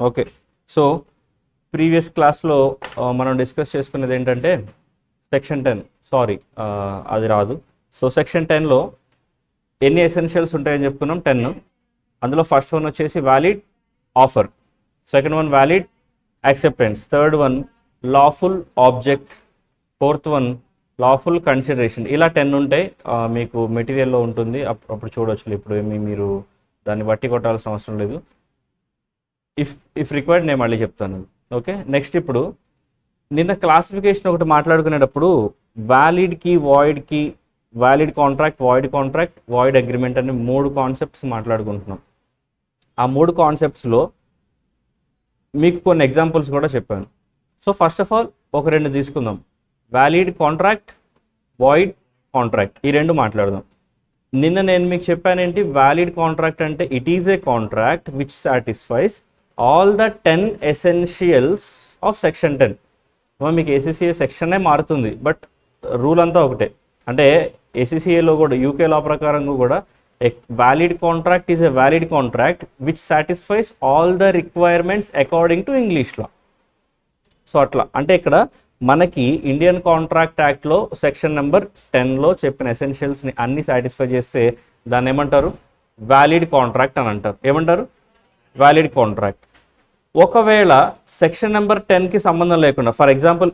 Okay. So previous క్లాస్లో మనం discuss చేసుకునేది ఏంటంటే సెక్షన్ 10 సారీ అది రాదు. సో సెక్షన్ 10లో ఎన్ని ఎసెన్షియల్స్ ఉంటాయని చెప్పుకున్నాం 10. అందులో ఫస్ట్ వన్ వచ్చేసి valid offer, second one valid acceptance, third one lawful object, fourth one lawful consideration. ఇలా 10 ఉంటాయి. మీకు మెటీరియల్లో ఉంటుంది, అప్పుడు చూడవచ్చు. ఇప్పుడు ఏమి మీరు దాన్ని బట్టి కొట్టాల్సిన అవసరం లేదు. ఇఫ్ రిక్వైర్డ్ నేను మళ్ళీ చెప్తాను. ఓకే, నెక్స్ట్ ఇప్పుడు నిన్న క్లాసిఫికేషన్ ఒకటి మాట్లాడుకునేటప్పుడు వ్యాలిడ్కి వాయిడ్కి, వ్యాలిడ్ కాంట్రాక్ట్, వాయిడ్ అగ్రిమెంట్ అనే 3 కాన్సెప్ట్స్ మాట్లాడుకుంటున్నాం. ఆ 3 కాన్సెప్ట్స్లో మీకు కొన్ని ఎగ్జాంపుల్స్ కూడా చెప్పాను. సో ఫస్ట్ ఆఫ్ ఆల్ ఒక 2 తీసుకుందాం. వ్యాలిడ్ కాంట్రాక్ట్, వాయిడ్ కాంట్రాక్ట్, ఈ 2 మాట్లాడదాం. నిన్న నేను మీకు చెప్పానేంటి, వ్యాలిడ్ కాంట్రాక్ట్ అంటే it is a contract which satisfies all the 10 essentials of section 10. మీకు ACCA సెక్షనే మారుతుంది, బట్ రూల్ అంతా ఒకటే. అంటే ACCAలో కూడా యూకే లా ప్రకారంగా కూడా valid contract is a valid contract which satisfies all the requirements according to English law. So అట్లా అంటే ఇక్కడ మనకి ఇండియన్ కాంట్రాక్ట్ యాక్ట్లో సెక్షన్ నెంబర్ 10లో చెప్పిన ఎసెన్షియల్స్ని అన్ని సాటిస్ఫై చేస్తే దాన్ని ఏమంటారు, వ్యాలిడ్ కాంట్రాక్ట్ అని అంటారు. ఏమంటారు, వ్యాలిడ్ కాంట్రాక్ట్. ఒకవేళ సెక్షన్ నెంబర్ 10కి సంబంధం లేకుండా, ఫర్ ఎగ్జాంపుల్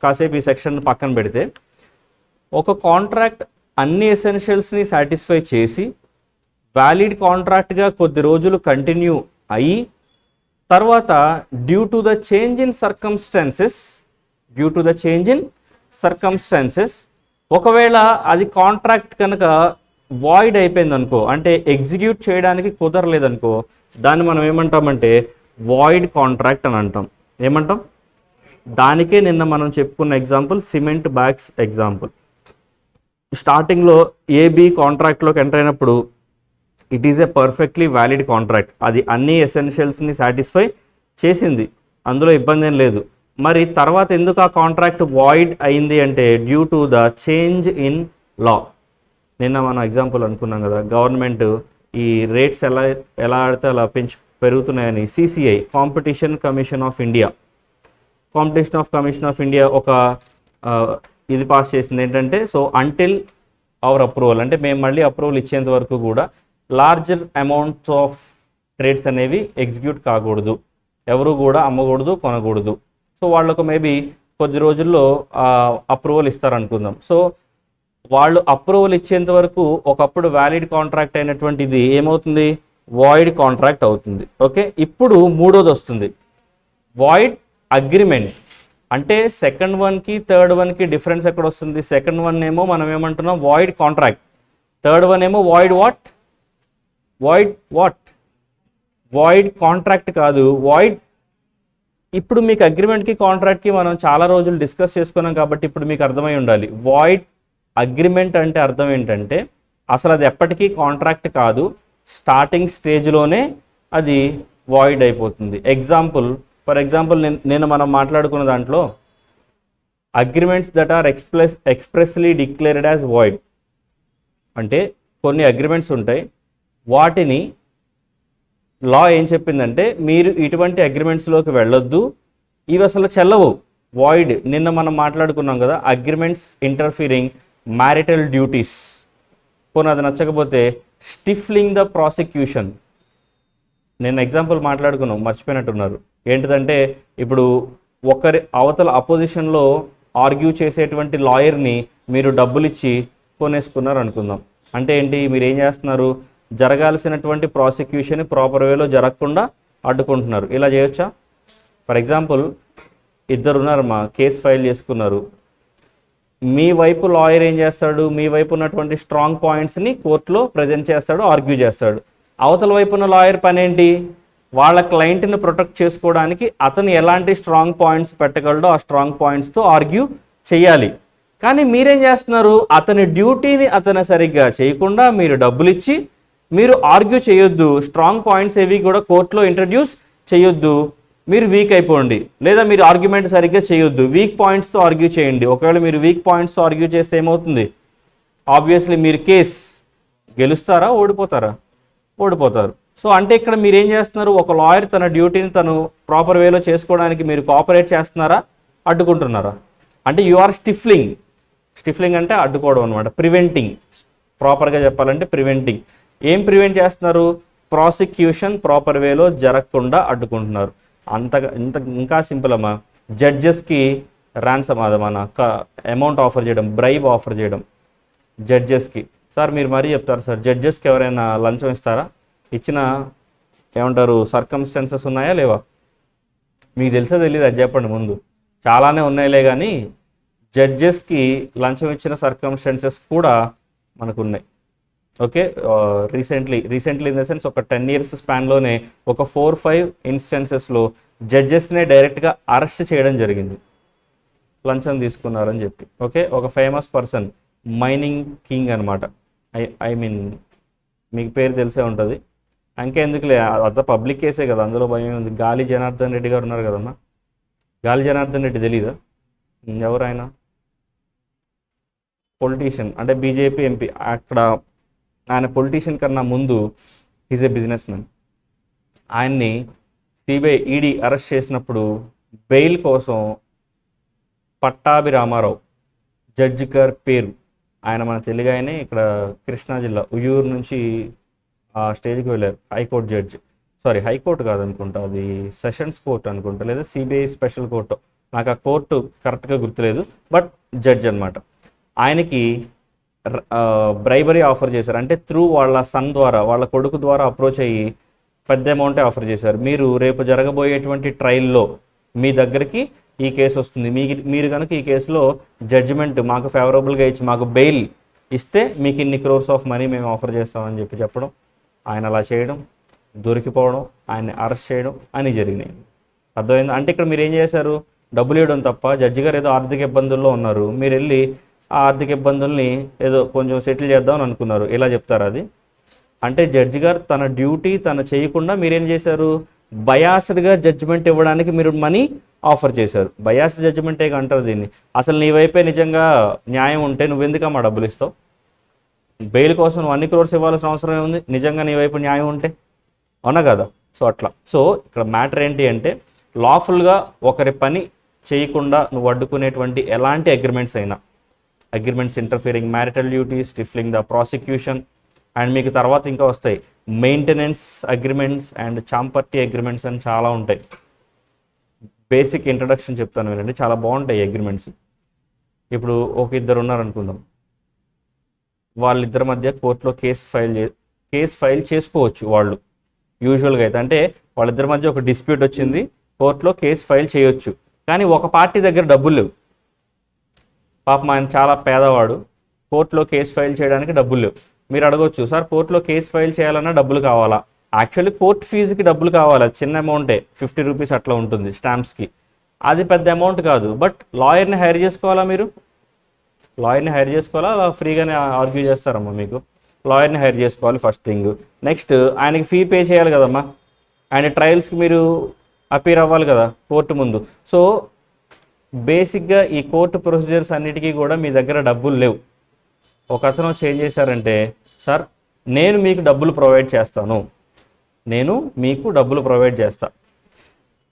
కాసేపు ఈ సెక్షన్ పక్కన పెడితే, ఒక కాంట్రాక్ట్ అన్ని ఎసెన్షియల్స్ని సాటిస్ఫై చేసి వ్యాలిడ్ కాంట్రాక్ట్గా కొద్ది రోజులు కంటిన్యూ అయ్యి తర్వాత due to the change in circumstances ఒకవేళ అది కాంట్రాక్ట్ కనుక వాయిడ్ అయిపోయింది అనుకో, అంటే ఎగ్జిక్యూట్ చేయడానికి కుదరలేదనుకో, దాన్ని మనం ఏమంటామంటే వాయిడ్ కాంట్రాక్ట్ అని అంటాం. ఏమంటాం, దానికే నిన్న మనం చెప్పుకున్న ఎగ్జాంపుల్ సిమెంట్ బ్యాగ్స్ ఎగ్జాంపుల్. స్టార్టింగ్లో AB కాంట్రాక్ట్లోకి ఎంటర్ అయినప్పుడు it is a perfectly valid contract, అది అన్ని ఎసెన్షియల్స్ని సాటిస్ఫై చేసింది, అందులో ఇబ్బంది ఏం లేదు. మరి తర్వాత ఎందుకు ఆ కాంట్రాక్ట్ వాయిడ్ అయింది అంటే due to the change in law. నిన్న మనం ఎగ్జాంపుల్ అనుకున్నాం కదా, గవర్నమెంట్ ఈ రేట్స్ ఎలా ఆడితే అలా పెరుగుతున్నాయని CCI competition commission of India ఒక ఇది పాస్ చేసింది ఏంటంటే, సో అంటిల్ అవర్ అప్రూవల్, అంటే మేము మళ్ళీ అప్రూవల్ ఇచ్చేంత వరకు కూడా లార్జర్ అమౌంట్స్ ఆఫ్ ట్రేడ్స్ అనేవి ఎగ్జిక్యూట్ కాకూడదు, ఎవరు కూడా అమ్మకూడదు, కొనకూడదు. సో వాళ్ళకు మేబీ కొద్ది రోజుల్లో అప్రూవల్ ఇస్తారనుకుందాం. సో వాళ్ళు అప్రూవల్ ఇచ్చేంత వరకు ఒకప్పుడు వ్యాలిడ్ కాంట్రాక్ట్ అయినటువంటి ఇది ఏమవుతుంది, వాయిడ్ కాంట్రాక్ట్ అవుతుంది. ఓకే, ఇప్పుడు మూడోది వస్తుంది వాయిడ్ అగ్రిమెంట్. అంటే సెకండ్ వన్కి థర్డ్ వన్కి డిఫరెన్స్ ఎక్కడ వస్తుంది, సెకండ్ వన్ ఏమో మనం ఏమంటున్నాం వాయిడ్ కాంట్రాక్ట్, థర్డ్ వన్ ఏమో వాయిడ్ కాంట్రాక్ట్ కాదు, వాయిడ్. ఇప్పుడు మీకు అగ్రిమెంట్కి కాంట్రాక్ట్కి మనం చాలా రోజులు డిస్కస్ చేసుకున్నాం కాబట్టి ఇప్పుడు మీకు అర్థమై ఉండాలి. వాయిడ్ అగ్రిమెంట్ అంటే అర్థం ఏంటంటే అసలు అది ఎప్పటికీ కాంట్రాక్ట్ కాదు, స్టార్టింగ్ స్టేజ్లోనే అది వాయిడ్ అయిపోతుంది. ఫర్ ఎగ్జాంపుల్ నేను మనం మాట్లాడుకున్న దాంట్లో agreements that are expressly declared as void అంటే కొన్ని అగ్రిమెంట్స్ ఉంటాయి, వాటిని లా ఏం చెప్పిందంటే మీరు ఇటువంటి అగ్రిమెంట్స్లోకి వెళ్ళొద్దు, ఇవి అసలు చెల్లవు, వాయిడ్. నిన్న మనం మాట్లాడుకున్నాం కదా, అగ్రిమెంట్స్ ఇంటర్ఫీరింగ్ మ్యారిటల్ డ్యూటీస్, పోనీ అది నచ్చకపోతే స్టిఫ్లింగ్ ద ప్రాసిక్యూషన్. నేను ఎగ్జాంపుల్ మాట్లాడుకున్నాం, మర్చిపోయినట్టున్నారు. ఏంటిదంటే ఇప్పుడు ఒకరి అవతల అపోజిషన్లో ఆర్గ్యూ చేసేటువంటి లాయర్ని మీరు డబ్బులు ఇచ్చి కొనేసుకున్నారు అనుకుందాం. అంటే ఏంటి, మీరు ఏం చేస్తున్నారు, జరగాల్సినటువంటి ప్రాసిక్యూషన్ ప్రాపర్ వేలో జరగకుండా అడ్డుకుంటున్నారు. ఇలా చేయొచ్చా? ఫర్ ఎగ్జాంపుల్ ఇద్దరు ఉన్నారమ్మా, కేసు ఫైల్ చేసుకున్నారు. మీ వైపు లాయర్ ఏం చేస్తాడు, మీ వైపు ఉన్నటువంటి స్ట్రాంగ్ పాయింట్స్ని కోర్టులో ప్రజెంట్ చేస్తాడు, ఆర్గ్యూ చేస్తాడు. అవతల వైపు ఉన్న లాయర్ పని ఏంటి, వాళ్ళ క్లయింట్ని ప్రొటెక్ట్ చేసుకోవడానికి అతను ఎలాంటి స్ట్రాంగ్ పాయింట్స్ పెట్టగలడో ఆ స్ట్రాంగ్ పాయింట్స్తో ఆర్గ్యూ చేయాలి. కానీ మీరేం చేస్తున్నారు, అతని డ్యూటీని అతను సరిగ్గా చేయకుండా మీరు డబ్బులు ఇచ్చి మీరు ఆర్గ్యూ చేయొద్దు, స్ట్రాంగ్ పాయింట్స్ ఏవి కూడా కోర్టులో ఇంట్రడ్యూస్ చేయొద్దు, మీరు వీక్ అయిపోండి, లేదా మీరు ఆర్గ్యుమెంట్ సరిగ్గా చేయొద్దు, వీక్ పాయింట్స్తో ఆర్గ్యూ చేయండి. ఒకవేళ మీరు వీక్ పాయింట్స్తో ఆర్గ్యూ చేస్తే ఏమవుతుంది, ఆబ్వియస్లీ మీరు కేస్ గెలుస్తారా, ఓడిపోతారు. సో అంటే ఇక్కడ మీరు ఏం చేస్తున్నారు, ఒక లాయర్ తన డ్యూటీని తను ప్రాపర్ వేలో చేసుకోవడానికి మీరు కోఆపరేట్ చేస్తున్నారా, అడ్డుకుంటున్నారా? అంటే యు ఆర్ స్టిఫ్లింగ్ అంటే అడ్డుకోవడం అనమాట. ప్రివెంటింగ్, ప్రాపర్గా చెప్పాలంటే ప్రివెంటింగ్. ఏం ప్రివెంట్ చేస్తున్నారు? ప్రాసిక్యూషన్ ప్రాపర్ వేలో జరగకుండా అడ్డుకుంటున్నారు. ఇంకా సింపుల్ అమ్మా. జడ్జెస్కి ర్యాన్సమ్ మన అమౌంట్ ఆఫర్ చేయడం, బ్రైబ్ ఆఫర్ చేయడం జడ్జెస్కి. సార్ మీరు మరీ చెప్తారు సార్, జడ్జెస్కి ఎవరైనా లంచం ఇస్తారా? ఇచ్చిన ఏమంటారు సర్కమ్స్టెన్సెస్ ఉన్నాయా లేవా? మీకు తెలుసా తెలియదు, అది చెప్పండి ముందు. చాలానే ఉన్నాయిలే, కానీ జడ్జెస్కి లంచం ఇచ్చిన సర్కమ్స్టెన్సెస్ కూడా మనకు ఉన్నాయి. Okay, recently in the sense ఒక 10 years స్పాన్లోనే ఒక 4-5 ఇన్స్టెన్సెస్లో జడ్జెస్నే డైరెక్ట్గా అరెస్ట్ చేయడం జరిగింది, లంచం తీసుకున్నారని చెప్పి. ఓకే, ఒక ఫేమస్ పర్సన్, మైనింగ్ కింగ్ అనమాట. ఐ మీన్ మీకు పేరు తెలిసే ఉంటుంది. అంకే ఎందుకులే, అంత పబ్లిక్ కేసే కదా, అందులో భయం ఉంది. గాలి జనార్దన్ రెడ్డి గారు ఉన్నారు కదమ్మా. గాలి జనార్దన్ రెడ్డి తెలీదా? ఎవరైనా పొలిటీషియన్, అంటే బీజేపీ ఎంపీ. అక్కడ ఆయన పొలిటీషియన్ కన్నా ముందు ఈజ్ ఏ బిజినెస్ మ్యాన్. ఆయన్ని సిబిఐ ఈడీ అరెస్ట్ చేసినప్పుడు బెయిల్ కోసం పట్టాభి రామారావు జడ్జి గారి పేరు, ఆయన మన తెలుగు ఆయనే, ఇక్కడ కృష్ణా జిల్లా ఉయ్యూరు నుంచి ఆ స్టేజ్కి వెళ్ళారు. హైకోర్టు జడ్జి, హైకోర్టు కాదనుకుంటా, అది సెషన్స్ కోర్టు అనుకుంటా, లేదా సిబిఐ స్పెషల్ కోర్టు, నాకు ఆ కోర్టు కరెక్ట్గా గుర్తులేదు, బట్ జడ్జ్ అనమాట. ఆయనకి బ్రైబరీ ఆఫర్ చేశారు. అంటే త్రూ వాళ్ళ సన్ ద్వారా, వాళ్ళ కొడుకు ద్వారా అప్రోచ్ అయ్యి పెద్ద అమౌంటే ఆఫర్ చేశారు. మీరు రేపు జరగబోయేటువంటి ట్రయల్లో మీ దగ్గరికి ఈ కేసు వస్తుంది, మీరు కనుక ఈ కేసులో జడ్జిమెంట్ మాకు ఫేవరబుల్గా ఇచ్చి మాకు బెయిల్ ఇస్తే మీకు ఇన్ని crores ఆఫ్ మనీ మేము ఆఫర్ చేస్తామని చెప్పడం, ఆయన అలా చేయడం, దొరికిపోవడం, ఆయన్ని అరెస్ట్ చేయడం అని జరిగినాయి. అర్థమైంది? అంటే ఇక్కడ మీరు ఏం చేశారు, డబ్బులు ఇవ్వడం తప్ప. జడ్జి గారు ఏదో ఆర్థిక ఇబ్బందుల్లో ఉన్నారు, మీరు వెళ్ళి ఆ ఆర్థిక ఇబ్బందుల్ని ఏదో కొంచెం సెటిల్ చేద్దామని అనుకున్నారు. ఇలా చెప్తారు అది? అంటే జడ్జి గారు తన డ్యూటీ తను చేయకుండా మీరేం చేశారు, బయాస్డ్గా జడ్జిమెంట్ ఇవ్వడానికి మీరు మనీ ఆఫర్ చేశారు. బయాస్డ్ జడ్జిమెంటే అంటారు దీన్ని. అసలు నీ వైపే నిజంగా న్యాయం ఉంటే నువ్వెందుకమ్మా డబ్బులు ఇస్తావు? బెయిల్ కోసం నువ్వు అన్ని crores ఇవ్వాల్సిన అవసరం ఏముంది, నిజంగా నీ వైపు న్యాయం ఉంటే? అవునా కదా? సో అట్లా. సో ఇక్కడ మ్యాటర్ ఏంటి అంటే, లాఫుల్గా ఒకరి పని చేయకుండా నువ్వు అడ్డుకునేటువంటి ఎలాంటి agreements interfering marital duties, స్టిఫ్లింగ్ the prosecution, and మీకు తర్వాత ఇంకా వస్తాయి మెయింటెనెన్స్ అగ్రిమెంట్స్ అండ్ చాంపర్టీ అగ్రిమెంట్స్ అని చాలా ఉంటాయి. బేసిక్ ఇంట్రడక్షన్ చెప్తాను వినండి, చాలా బాగుంటాయి అగ్రిమెంట్స్. ఇప్పుడు ఒక ఇద్దరు ఉన్నారనుకుందాం, వాళ్ళిద్దరి మధ్య కోర్టులో కేసు ఫైల్ చేసుకోవచ్చు వాళ్ళు యూజువల్గా అయితే. అంటే వాళ్ళిద్దరి మధ్య ఒక డిస్ప్యూట్ వచ్చింది, కోర్టులో కేసు ఫైల్ చేయొచ్చు. కానీ ఒక పార్టీ దగ్గర డబ్బులు లేవు, పాపం ఆయన చాలా పేదవాడు, కోర్టులో కేసు ఫైల్ చేయడానికి డబ్బులు లేవు. మీరు అడగొచ్చు, సార్ కోర్టులో కేసు ఫైల్ చేయాలన్నా డబ్బులు కావాలా? యాక్చువల్లీ కోర్టు ఫీజుకి డబ్బులు కావాలి, అది చిన్న అమౌంటే, 50 rupees అట్లా ఉంటుంది స్టాంప్స్కి, అది పెద్ద అమౌంట్ కాదు. బట్ లాయర్ని హైర్ చేసుకోవాలా? మీరు లాయర్ని హైర్ చేసుకోవాలా? అలా ఫ్రీగానే ఆర్గ్యూ చేస్తారమ్మా మీకు? లాయర్ని హైర్ చేసుకోవాలి ఫస్ట్ థింగ్. నెక్స్ట్ ఆయనకి ఫీ పే చేయాలి కదమ్మా, ఆయన ట్రయల్స్కి మీరు అపీర్ అవ్వాలి కదా కోర్టు ముందు. సో బేసిక్గా ఈ కోర్టు ప్రొసీజర్స్ అన్నిటికీ కూడా మీ దగ్గర డబ్బులు లేవు. ఒక అతను చేంజ్ చేశారంటే, సార్ నేను మీకు డబ్బులు ప్రొవైడ్ చేస్తాను,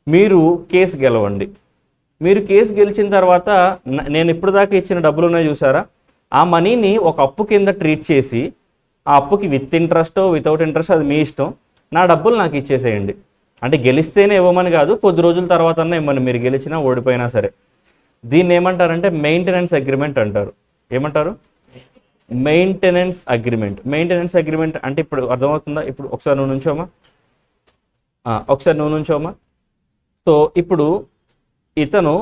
మీరు కేసు గెలవండి. మీరు కేసు గెలిచిన తర్వాత నేను ఇప్పుడు దాకా ఇచ్చిన డబ్బులు ఉన్నాయి చూసారా, ఆ మనీని ఒక అప్పు కింద ట్రీట్ చేసి, ఆ అప్పుకి విత్ ఇంట్రెస్టో వితౌట్ ఇంట్రెస్ట్ అది మీ ఇష్టం, నా డబ్బులు నాకు ఇచ్చేసేయండి. అంటే గెలిస్తేనే ఇవ్వమని కాదు, కొద్ది రోజుల తర్వాత ఇవ్వమని, మీరు గెలిచినా ఓడిపోయినా సరే. దీన్ని ఏమంటారంటే మెయింటెనెన్స్ అగ్రిమెంట్ అంటారు. ఏమంటారు? మెయింటెనెన్స్ అగ్రిమెంట్ అంటే ఇప్పుడు అర్థమవుతుందా? ఇప్పుడు ఒకసారి నువ్వు నుంచోమా. సో ఇప్పుడు ఇతను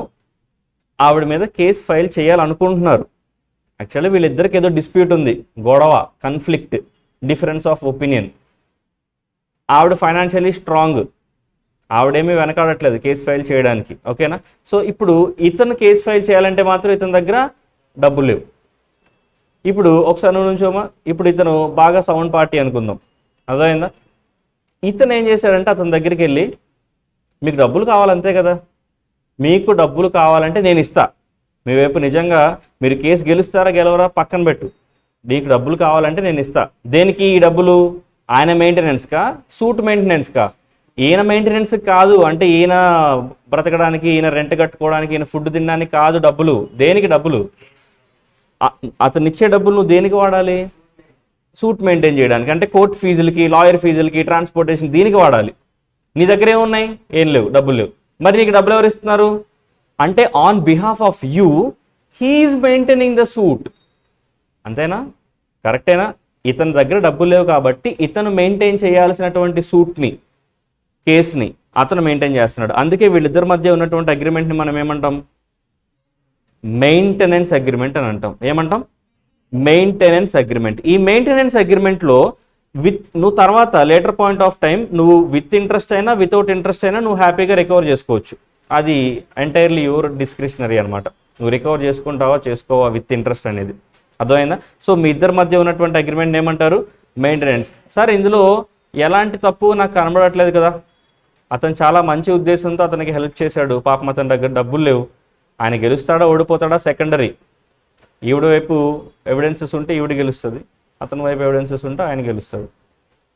ఆవిడ మీద కేసు ఫైల్ చేయాలనుకుంటున్నారు. యాక్చువల్లీ వీళ్ళిద్దరికి ఏదో డిస్ప్యూట్ ఉంది, గొడవ, కన్ఫ్లిక్ట్, డిఫరెన్స్ ఆఫ్ ఒపీనియన్. ఆవిడ ఫైనాన్షియలీ స్ట్రాంగ్, ఆవిడేమీ వెనకాడట్లేదు కేసు ఫైల్ చేయడానికి. ఓకేనా? సో ఇప్పుడు ఇతను కేసు ఫైల్ చేయాలంటే మాత్రం ఇతని దగ్గర డబ్బులు లేవు. ఇప్పుడు ఒకసారి నువ్వు నుంచోమా. ఇప్పుడు ఇతను బాగా సౌండ్ పార్టీ అనుకుందాం, అర్థమైందా? ఇతను ఏం చేశాడంటే అతని దగ్గరికి వెళ్ళి, మీకు డబ్బులు కావాలంతే కదా, మీకు డబ్బులు కావాలంటే నేను ఇస్తా, మీ వైపు నిజంగా మీరు కేసు గెలుస్తారా గెలవరా పక్కన పెట్టు, నీకు డబ్బులు కావాలంటే నేను ఇస్తా. దేనికి ఈ డబ్బులు? ఆయన మెయింటెనెన్స్కా, సూట్ మెయింటెనెన్స్కా? ఈయన మెయింటెనెన్స్ కాదు, అంటే ఈయన బ్రతకడానికి, ఈయన రెంట్ కట్టుకోవడానికి, ఈయన ఫుడ్ తినడానికి కాదు డబ్బులు. దేనికి డబ్బులు? అతను ఇచ్చే డబ్బులు నువ్వు దేనికి వాడాలి? సూట్ మెయింటైన్ చేయడానికి, అంటే కోర్ట్ ఫీజులకి, లాయర్ ఫీజులకి, ట్రాన్స్పోర్టేషన్, దీనికి వాడాలి. నీ దగ్గర ఏమున్నాయి? ఏం లేవు, డబ్బులు లేవు. మరి నీకు డబ్బులు ఎవరు ఇస్తున్నారు? అంటే on behalf of you he's maintaining the suit. అంతేనా? కరెక్టేనా? ఇతని దగ్గర డబ్బులు లేవు కాబట్టి ఇతను మెయింటైన్ చేయాల్సినటువంటి సూట్ని, కేసుని అతను మెయింటైన్ చేస్తున్నాడు. అందుకే వీళ్ళిద్దరి మధ్య ఉన్నటువంటి అగ్రిమెంట్ని మనం ఏమంటాం? మెయింటెనెన్స్ అగ్రిమెంట్ అని అంటాం. ఏమంటాం? Maintenance agreement. ఈ మెయింటెనెన్స్ అగ్రిమెంట్లో నువ్వు తర్వాత లేటర్ పాయింట్ ఆఫ్ టైం నువ్వు విత్ ఇంట్రెస్ట్ అయినా వితౌట్ ఇంట్రెస్ట్ అయినా నువ్వు హ్యాపీగా రికవర్ చేసుకోవచ్చు. అది ఎంటైర్లీ యువర్ డిస్క్రిషనరీ అనమాట. నువ్వు రికవర్ చేసుకుంటావా చేసుకోవా విత్ ఇంట్రెస్ట్ అనేది. అర్థమైందా? సో మీ ఇద్దరి మధ్య ఉన్నటువంటి అగ్రిమెంట్ ఏమంటారు? మెయింటెనెన్స్. సార్ ఇందులో ఎలాంటి తప్పు నాకు కనబడట్లేదు కదా, అతను చాలా మంచి ఉద్దేశంతో అతనికి హెల్ప్ చేశాడు, పాపం అతని దగ్గర డబ్బులు లేవు, ఆయన గెలుస్తాడా ఓడిపోతాడా సెకండరీ. ఈవిడ వైపు ఎవిడెన్సెస్ ఉంటే ఈవిడ గెలుస్తుంది, అతని వైపు ఎవిడెన్సెస్ ఉంటే ఆయన గెలుస్తాడు.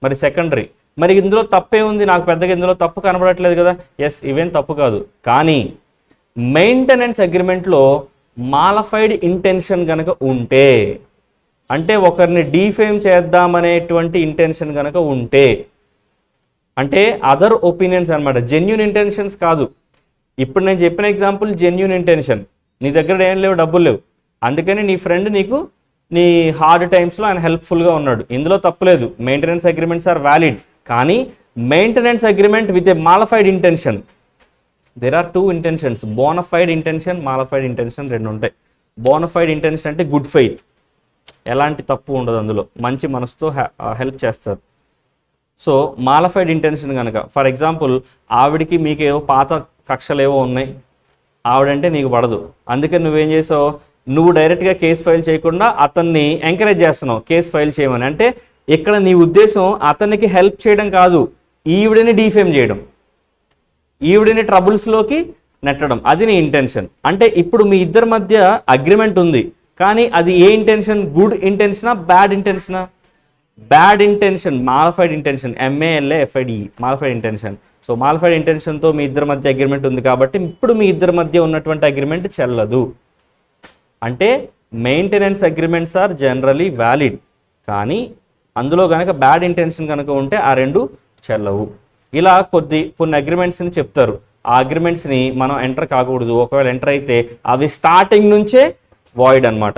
మరి సెకండరీ. మరి ఇందులో తప్పే ఉంది? నాకు పెద్దగా ఇందులో తప్పు కనబడట్లేదు కదా. ఎస్, ఇవేం తప్పు కాదు. కానీ మెయింటెనెన్స్ అగ్రిమెంట్లో మాలఫైడ్ ఇంటెన్షన్ కనుక ఉంటే, అంటే ఒకరిని డీఫేమ్ చేద్దామనేటువంటి ఇంటెన్షన్ కనుక ఉంటే, అంటే అదర్ ఒపీనియన్స్ అనమాట, జెన్యూన్ ఇంటెన్షన్స్ కాదు. ఇప్పుడు నేను చెప్పిన ఎగ్జాంపుల్ జెన్యూన్ ఇంటెన్షన్. నీ దగ్గర ఏం లేవు, డబ్బులు లేవు, అందుకని నీ ఫ్రెండ్ నీకు నీ హార్డ్ టైమ్స్లో ఆయన హెల్ప్ఫుల్గా ఉన్నాడు. ఇందులో తప్పులేదు, మెయింటెనెన్స్ అగ్రిమెంట్స్ ఆర్ వ్యాలిడ్. కానీ maintenance agreement with a mala fide intention, there are 2 intentions, bona fide intention, mala fide intention, రెండు ఉంటాయి. బోనఫైడ్ ఇంటెన్షన్ అంటే గుడ్ ఫెయిత్, ఎలాంటి తప్పు ఉండదు, అందులో మంచి మనసుతో హెల్ప్ చేస్తారు. సో మాలఫైడ్ ఇంటెన్షన్ కనుక, ఫర్ ఎగ్జాంపుల్ ఆవిడికి మీకేవో పాత కక్షలేవో ఉన్నాయి, ఆవిడంటే నీకు పడదు, అందుకని నువ్వేం చేసావు, నువ్వు డైరెక్ట్గా కేసు ఫైల్ చేయకుండా అతన్ని ఎంకరేజ్ చేస్తున్నావు కేసు ఫైల్ చేయమని. అంటే ఇక్కడ నీ ఉద్దేశం అతనికి హెల్ప్ చేయడం కాదు, ఈవిడిని డీఫేమ్ చేయడం, ఈవిడిని ట్రబుల్స్లోకి నెట్టడం, అది నీ ఇంటెన్షన్. అంటే ఇప్పుడు మీ ఇద్దరి మధ్య అగ్రిమెంట్ ఉంది, కానీ అది ఏ ఇంటెన్షన్? గుడ్ ఇంటెన్షనా, బ్యాడ్ ఇంటెన్షనా? Bad intention, mala fide intention, MALAFIDE, malafide intention. So malafide ఇంటెన్షన్తో మీ ఇద్దరి మధ్య అగ్రిమెంట్ ఉంది కాబట్టి ఇప్పుడు మీ ఇద్దరి మధ్య ఉన్నటువంటి అగ్రిమెంట్ చెల్లదు. అంటే maintenance agreements are generally valid, కానీ అందులో కనుక బ్యాడ్ ఇంటెన్షన్ కనుక ఉంటే ఆ రెండు చెల్లవు. ఇలా కొన్ని అగ్రిమెంట్స్ని చెప్తారు. ఆ అగ్రిమెంట్స్ని మనం ఎంటర్ కాకూడదు, ఒకవేళ ఎంటర్ అయితే అవి స్టార్టింగ్ నుంచే వాయిడ్ అనమాట.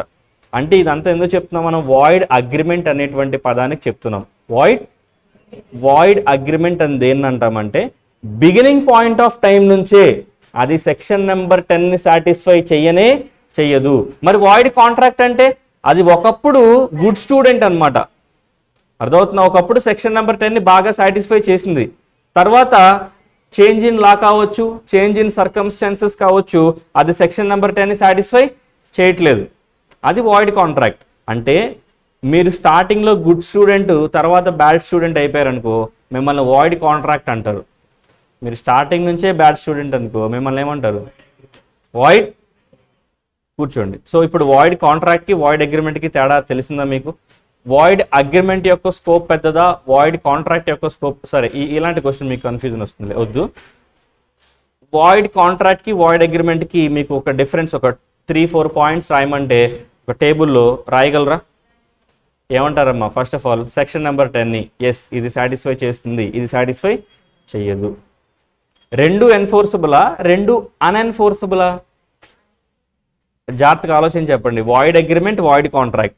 అంటే ఇదంతా ఎందుకు చెప్తున్నాం మనం? వాయిడ్ అగ్రిమెంట్ అనేటువంటి పదానికి చెప్తున్నాం. వాయిడ్ అగ్రిమెంట్ అని దేన్ని అంటామంటే, బిగినింగ్ పాయింట్ ఆఫ్ టైం నుంచే అది సెక్షన్ నెంబర్ 10ని సాటిస్ఫై చెయ్యదు. మరి వాయిడ్ కాంట్రాక్ట్ అంటే అది ఒకప్పుడు గుడ్ స్టూడెంట్ అనమాట. అర్థమవుతున్నా? ఒకప్పుడు సెక్షన్ నెంబర్ 10ని బాగా సాటిస్ఫై చేసింది, తర్వాత చేంజ్ ఇన్ లా కావచ్చు, చేంజ్ ఇన్ సర్కమ్స్టాన్సెస్ కావచ్చు, అది సెక్షన్ నెంబర్ 10ని సాటిస్ఫై చేయట్లేదు, అది వాయిడ్ కాంట్రాక్ట్. అంటే మీరు స్టార్టింగ్లో గుడ్ స్టూడెంట్, తర్వాత బ్యాడ్ స్టూడెంట్ అయిపోయారనుకో, మిమ్మల్ని వాయిడ్ కాంట్రాక్ట్ అంటారు. మీరు స్టార్టింగ్ నుంచే బ్యాడ్ స్టూడెంట్ అనుకో, మిమ్మల్ని ఏమంటారు? వాయిడ్. కూర్చోండి. సో ఇప్పుడు వాయిడ్ కాంట్రాక్ట్కి వాయిడ్ అగ్రిమెంట్కి తేడా తెలిసిందా మీకు? వాయిడ్ అగ్రిమెంట్ యొక్క స్కోప్ పెద్దదా, వాయిడ్ కాంట్రాక్ట్ యొక్క స్కోప్? సరే, ఇలాంటి క్వశ్చన్ మీకు కన్ఫ్యూజన్ వస్తుంది, వద్దు. వాయిడ్ కాంట్రాక్ట్కి వాయిడ్ అగ్రిమెంట్కి మీకు ఒక డిఫరెన్స్, ఒక 3-4 పాయింట్స్ రాయమంటే ఒక టేబుల్లో రాయగలరా? ఏమంటారమ్మా? First of all section number 10ని ఎస్ ఇది సాటిస్ఫై చేస్తుంది, ఇది సాటిస్ఫై చెయ్యదు. రెండు ఎన్ఫోర్సబులా, రెండు అన్ఎన్ఫోర్సబులా? జాగ్రత్తగా ఆలోచించి చెప్పండి. వాయిడ్ అగ్రిమెంట్, వాయిడ్ కాంట్రాక్ట్,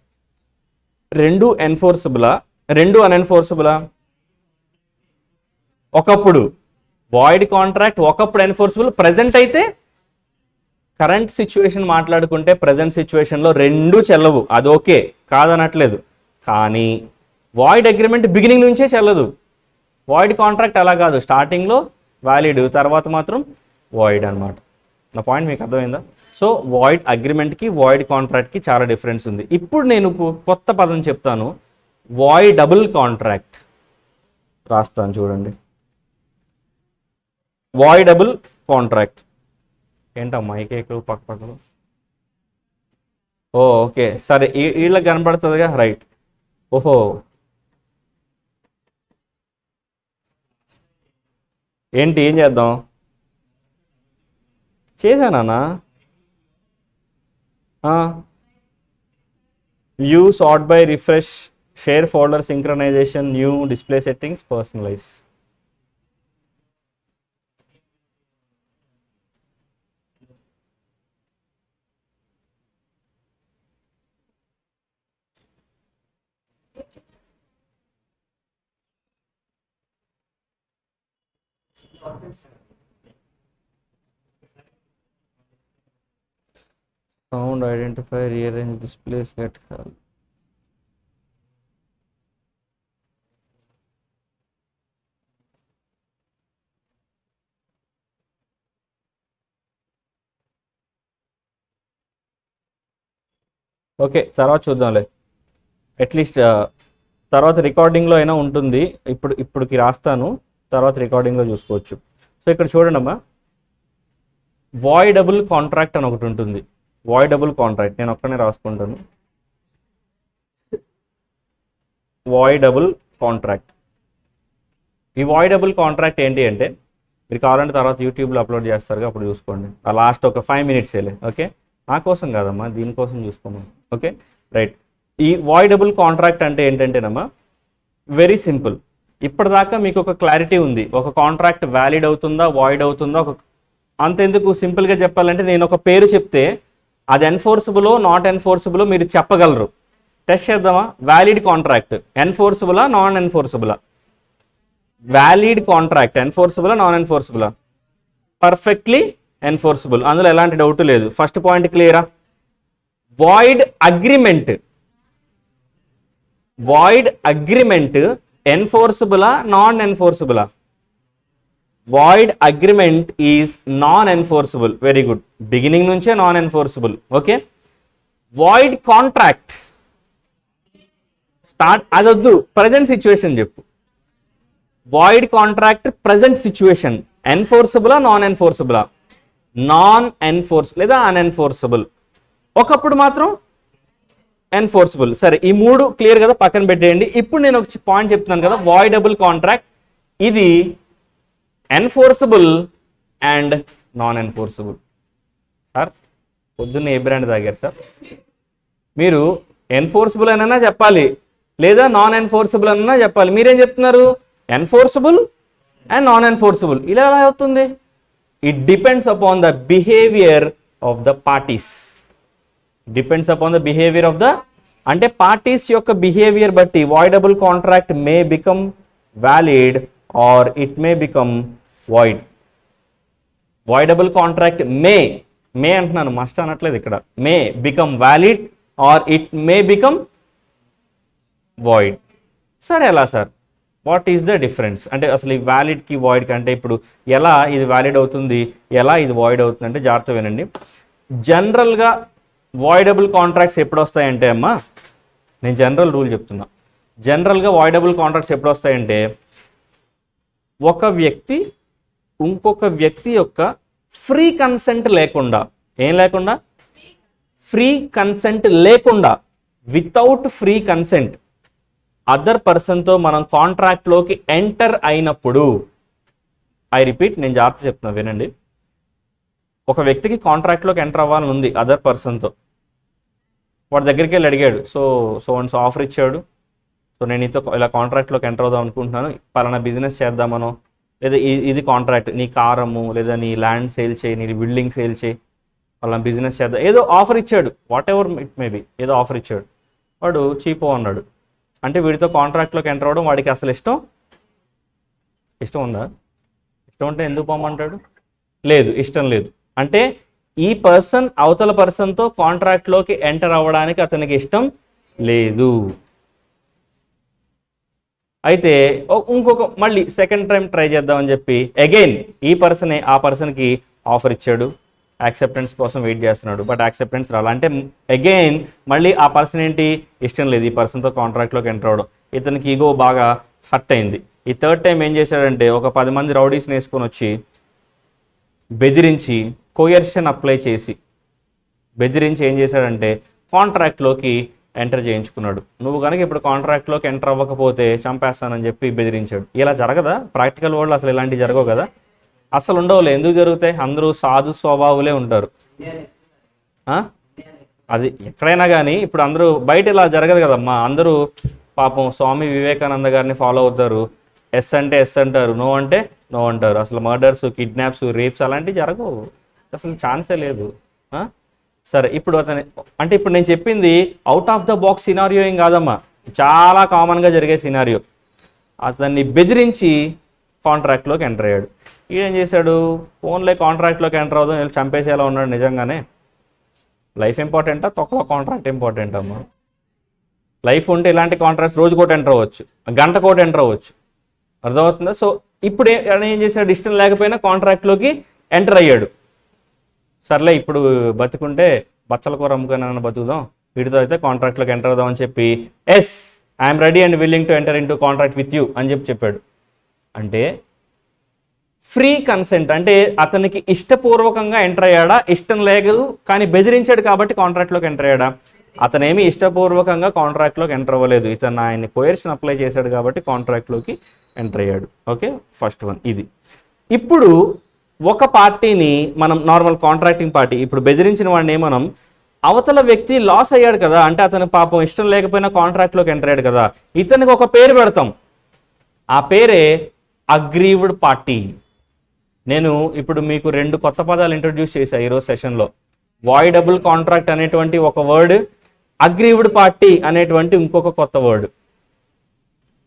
రెండు ఎన్ఫోర్సబులా, రెండు అన్ఎన్ఫోర్సబులా? ఒకప్పుడు వాయిడ్ కాంట్రాక్ట్, ఒకప్పుడు ఎన్ఫోర్సబుల్. ప్రజెంట్ అయితే కరెంట్ సిచ్యువేషన్ మాట్లాడుకుంటే ప్రజెంట్ సిచ్యువేషన్లో రెండు చెల్లవు, అది ఓకే, కాదనట్లేదు. కానీ వాయిడ్ అగ్రిమెంట్ బిగినింగ్ నుంచే చెల్లదు, వాయిడ్ కాంట్రాక్ట్ అలా కాదు, స్టార్టింగ్లో వ్యాలిడ్, తర్వాత మాత్రం వాయిడ్ అనమాట. నా పాయింట్ మీకు అర్థమైందా? సో వాయిడ్ అగ్రిమెంట్కి వాయిడ్ కాంట్రాక్ట్కి చాలా డిఫరెన్స్ ఉంది. ఇప్పుడు నేను కొత్త పదం చెప్తాను, వాయిడబుల్ కాంట్రాక్ట్. రాస్తాను చూడండి. వాయిడబుల్ కాంట్రాక్ట్ ఏంటమ్మా ఈ కేకులు పక్కపక్కలు? ఓకే సరే, వీళ్ళకి కనబడుతుందిగా, రైట్. ఓహో ఏంటి ఏం చేద్దాం? చేశానా? View, sort by, refresh, share folder, synchronisation, new, display settings, personalise. Sound, identify, rearrange displays, get help. Okay, తర్వాత చూద్దాంలే. అట్లీస్ట్ తర్వాత రికార్డింగ్లో అయినా ఉంటుంది. ఇప్పుడుకి రాస్తాను, తర్వాత రికార్డింగ్లో చూసుకోవచ్చు. సో ఇక్కడ చూడండి అమ్మా, వాయిడబుల్ కాంట్రాక్ట్ అని ఒకటి ఉంటుంది. వాయిడబుల్ కాంట్రాక్ట్ నేను ఒక్కనే రాసుకుంటాను. Voidable contract. ఈ వాయిడబుల్ కాంట్రాక్ట్ ఏంటి అంటే, మీరు కావాలంటే తర్వాత యూట్యూబ్లో అప్లోడ్ చేస్తారు, అప్పుడు చూసుకోండి. ఆ లాస్ట్ ఒక 5 minutes వేలే. ఓకే, నా కోసం కాదమ్మా, దీనికోసం చూసుకోమని. Okay right. ఈ వాయిడబుల్ కాంట్రాక్ట్ అంటే ఏంటంటేనమ్మా, వెరీ సింపుల్. ఇప్పటిదాకా మీకు ఒక క్లారిటీ ఉంది, ఒక కాంట్రాక్ట్ వ్యాలిడ్ అవుతుందా, వాయిడ్ అవుతుందా. అంతెందుకు, సింపుల్గా చెప్పాలంటే నేను ఒక పేరు చెప్తే అది ఎన్ఫోర్సబులో నాట్ ఎన్ఫోర్సబులో మీరు చెప్పగలరు. టెస్ట్ చేద్దామా? వ్యాలిడ్ కాంట్రాక్ట్ ఎన్ఫోర్సబులా నాన్ ఎన్ఫోర్సబులా? వ్యాలిడ్ కాంట్రాక్ట్ ఎన్ఫోర్సబులా నాన్ ఎన్ఫోర్సబులా? పర్ఫెక్ట్లీ ఎన్ఫోర్సబుల్, అందులో ఎలాంటి డౌట్ లేదు. ఫస్ట్ పాయింట్ క్లియరా? వాయిడ్ అగ్రిమెంట్, వాయిడ్ అగ్రిమెంట్ ఎన్ఫోర్సబులా నాన్ ఎన్ఫోర్సబులా? Void agreement is non enforceable. Very good, beginning నుంచే non enforceable. Okay, void contract start, అదొద్దు, ప్రజెంట్ సిచ్యువేషన్ చెప్పు. వాయిడ్ కాంట్రాక్ట్ ప్రజెంట్ సిచ్యువేషన్ ఎన్ఫోర్సబులా నాన్ ఎన్ఫోర్సబులా? నాన్ ఎన్ఫోర్సబుల్ లేదా అన్ఎన్ఫోర్సబుల్. ఒకప్పుడు మాత్రం ఎన్ఫోర్సబుల్. సరే, ఈ మూడు క్లియర్ కదా, పక్కన పెట్టేయండి. ఇప్పుడు నేను ఒక పాయింట్ చెప్తున్నాను కదా, వాయిడబుల్ కాంట్రాక్ట్ ఇది enforceable and non enforceable. Sir పొద్దున్న ఏ బ్రాండ్ తాగారు సార్? మీరు ఎన్ఫోర్సబుల్ అనన్నా చెప్పాలి, లేదా నాన్ ఎన్ఫోర్సబుల్ అనన్నా చెప్పాలి. మీరేం చెప్తున్నారు? Enforceable and non enforceable. ఇలా ఎలా అవుతుంది? It depends upon the behaviour of the parties. Depends upon the behaviour of the, అంటే పార్టీస్ యొక్క బిహేవియర్ బట్టి voidable contract may become valid or it may become void. Voidable contract may అంటున్నాను, must అనట్లేదు ఇక్కడ. May become valid or it may become void. సరే, ఎలా sir? What is the difference? అంటే అసలు ఈ వ్యాలిడ్కి వాయిడ్కి అంటే ఇప్పుడు ఎలా ఇది వ్యాలిడ్ అవుతుంది, ఎలా ఇది వాయిడ్ అవుతుంది అంటే జాగ్రత్త వినండి. జనరల్గా వాయిడబుల్ కాంట్రాక్ట్స్ ఎప్పుడు వస్తాయంటే అమ్మా, నేను జనరల్ రూల్ చెప్తున్నా. జనరల్గా వాయిడబుల్ కాంట్రాక్ట్స్ ఎప్పుడు వస్తాయంటే, ఒక వ్యక్తి ఇంకొక వ్యక్తి యొక్క ఫ్రీ కన్సెంట్ లేకుండా, ఏం లేకుండా? ఫ్రీ కన్సెంట్ లేకుండా, వితౌట్ ఫ్రీ కన్సెంట్ అదర్ పర్సన్తో మనం కాంట్రాక్ట్లోకి ఎంటర్ అయినప్పుడు, ఐ రిపీట్, నేను జాగ్రత్త చెప్తున్నా వినండి. ఒక వ్యక్తికి కాంట్రాక్ట్లోకి ఎంటర్ అవ్వాలని ఉంది అదర్ పర్సన్తో. వాడి దగ్గరికి వెళ్ళి అడిగాడు, సో ఆఫర్ ఇచ్చాడు, సో నేను నీతో ఇలా కాంట్రాక్ట్లోకి ఎంటర్ అవుదాం అనుకుంటున్నాను, పలానా బిజినెస్ చేద్దామనో, లేదా ఇది కాంట్రాక్ట్, నీ కార్ అమ్ము, లేదా నీ ల్యాండ్ సేల్ చేయి, నీ బిల్డింగ్ సేల్ చేయి, పలానా బిజినెస్ చేద్దాం, ఏదో ఆఫర్ ఇచ్చాడు. వాట్ ఎవర్ ఇట్ మేబీ, ఏదో ఆఫర్ ఇచ్చాడు. వాడు చీపో అన్నాడు. అంటే వీడితో కాంట్రాక్ట్లోకి ఎంటర్ అవ్వడం వాడికి అసలు ఇష్టం ఉందా? ఇష్టం ఉంటే ఎందుకు పోమంటాడు? లేదు, ఇష్టం లేదు. అంటే ఈ పర్సన్ అవతల పర్సన్తో కాంట్రాక్ట్లోకి ఎంటర్ అవ్వడానికి అతనికి ఇష్టం లేదు. అయితే ఇంకొక మళ్ళీ సెకండ్ టైం ట్రై చేద్దామని చెప్పి అగైన్ ఈ పర్సనే ఆ పర్సన్కి ఆఫర్ ఇచ్చాడు, యాక్సెప్టెన్స్ కోసం వెయిట్ చేస్తున్నాడు, బట్ యాక్సెప్టెన్స్ రావాలి. అంటే అగైన్ మళ్ళీ ఆ పర్సన్ ఏంటి, ఇష్టం లేదు ఈ పర్సన్తో కాంట్రాక్ట్లోకి ఎంటర్ అవ్వడం, ఇతనికి ఈగో బాగా హర్ట్ అయింది. ఈ థర్డ్ టైం ఏం చేశాడంటే, ఒక 10 మంది రౌడీస్ని వేసుకొని వచ్చి బెదిరించి, కోయర్షన్ అప్లై చేసి బెదిరించి ఏం చేశాడంటే కాంట్రాక్ట్లోకి ఎంటర్ చేయించుకున్నాడు. నువ్వు కనుక ఇప్పుడు కాంట్రాక్ట్లోకి ఎంటర్ అవ్వకపోతే చంపేస్తానని చెప్పి బెదిరించాడు. ఇలా జరగదా? ప్రాక్టికల్ వరల్డ్ అసలు ఇలాంటివి జరగవు కదా, అసలు ఉండవులే. ఎందుకు జరుగుతాయి? అందరూ సాధు స్వభావులే ఉంటారు. అది ఎక్కడైనా కానీ ఇప్పుడు అందరూ బయట ఇలా జరగదు కదమ్మా. అందరూ పాపం స్వామి వివేకానంద గారిని ఫాలో అవుతారు. ఎస్ అంటే ఎస్ అంటారు, నో అంటే నో అంటారు. అసలు మర్డర్స్, కిడ్నాప్స్, రేప్స్ అలాంటివి జరగవు, అసలు ఛాన్సే లేదు. సరే, ఇప్పుడు అంటే ఇప్పుడు నేను చెప్పింది out of the box scenario ఏం కాదమ్మా, చాలా కామన్గా జరిగే సినారియో. అతన్ని బెదిరించి కాంట్రాక్ట్లోకి ఎంటర్ అయ్యాడు. ఈయన చేశాడు, ఫోన్లే కాంట్రాక్ట్లోకి ఎంటర్ అవుదాం, వీళ్ళు చంపేసేలా ఉన్నాడు. నిజంగానే లైఫ్ ఇంపార్టెంటా, తొక్కలో కాంట్రాక్ట్ ఇంపార్టెంట్ అమ్మా? లైఫ్ ఉంటే ఇలాంటి కాంట్రాక్ట్స్ రోజు కోటి ఎంటర్ అవ్వచ్చు, గంట కోటి ఎంటర్ అవ్వచ్చు. అర్థమవుతుందా? సో ఇప్పుడు ఏం చేశాడు, ఇష్టం లేకపోయినా కాంట్రాక్ట్లోకి ఎంటర్ అయ్యాడు. సర్లే ఇప్పుడు బతుకుంటే బచ్చల కూర అమ్ముకుని బతుకుదాం, వీటితో అయితే కాంట్రాక్ట్లోకి ఎంటర్ అవుదాం అని చెప్పి yes I'm ready and willing to enter into contract with you అని చెప్పాడు. అంటే ఫ్రీ కన్సెంట్, అంటే అతనికి ఇష్టపూర్వకంగా ఎంటర్ అయ్యాడా? ఇష్టం లేదు కానీ బెదిరించాడు కాబట్టి కాంట్రాక్ట్లోకి ఎంటర్ అయ్యాడా? అతనేమి ఇష్టపూర్వకంగా కాంట్రాక్ట్లోకి ఎంటర్ అవ్వలేదు, ఇతను ఆయన్ని కోయర్షన్ అప్లై చేశాడు కాబట్టి కాంట్రాక్ట్లోకి ఎంటర్ అయ్యాడు. ఓకే, ఫస్ట్ వన్ ఇది. ఇప్పుడు ఒక పార్టీని మనం నార్మల్ కాంట్రాక్టింగ్ పార్టీ, ఇప్పుడు బెదిరించిన వాడిని మనం అవతల వ్యక్తి లాస్ అయ్యాడు కదా, అంటే అతను పాపం ఇష్టం లేకపోయినా కాంట్రాక్ట్లోకి ఎంటర్ అయ్యాడు కదా, ఇతనికి ఒక పేరు పెడతాం. ఆ పేరే అగ్రీవ్డ్ పార్టీ. నేను ఇప్పుడు మీకు 2 కొత్త పదాలు ఇంట్రొడ్యూస్ చేశాను ఈరోజు సెషన్లో. వాయిడబుల్ కాంట్రాక్ట్ అనేటువంటి ఒక వర్డ్, అగ్రీవ్డ్ పార్టీ అనేటువంటి ఇంకొక కొత్త వర్డ్.